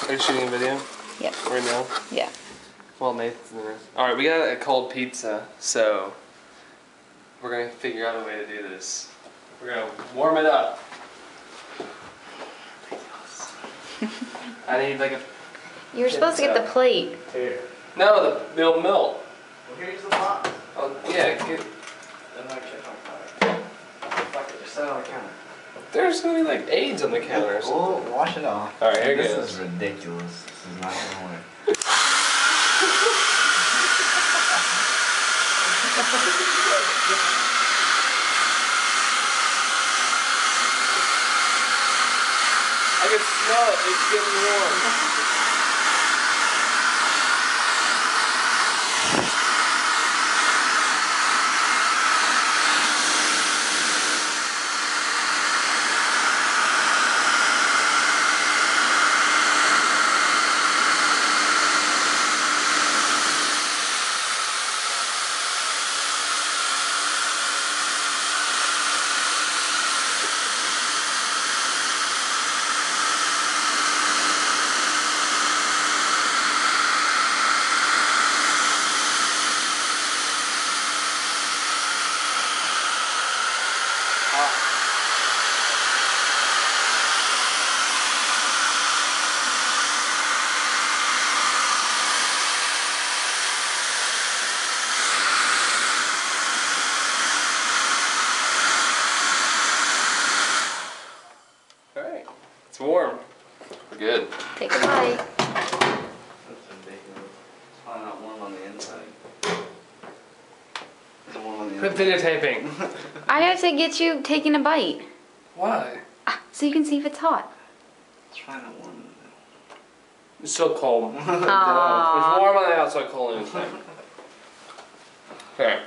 Are you shooting a video? Yep. Right now? Yeah. Well, Nathan's in there. Alright, we got a cold pizza, so we're going to figure out a way to do this. We're going to warm it up. I need like a... You were supposed to get the plate. Here. No, it'll melt. Well, here's the box. Oh, yeah. Then I check on fire. Fuck it, just set it on the counter. There's going to be like AIDS on the counter or something. We'll wash it off. Alright, here This goes. is ridiculous. This is not going to work. I can smell it. It's getting warm. Alright, it's warm. We're good. Take a bite. That's ridiculous. It's probably not warm on the inside. It's warm on the Quit inside. videotaping. I have to get you taking a bite. Why? So you can see if it's hot. It's probably not warm in the middle. It's so cold. Aww. It's warm on the outside, cold inside. Okay.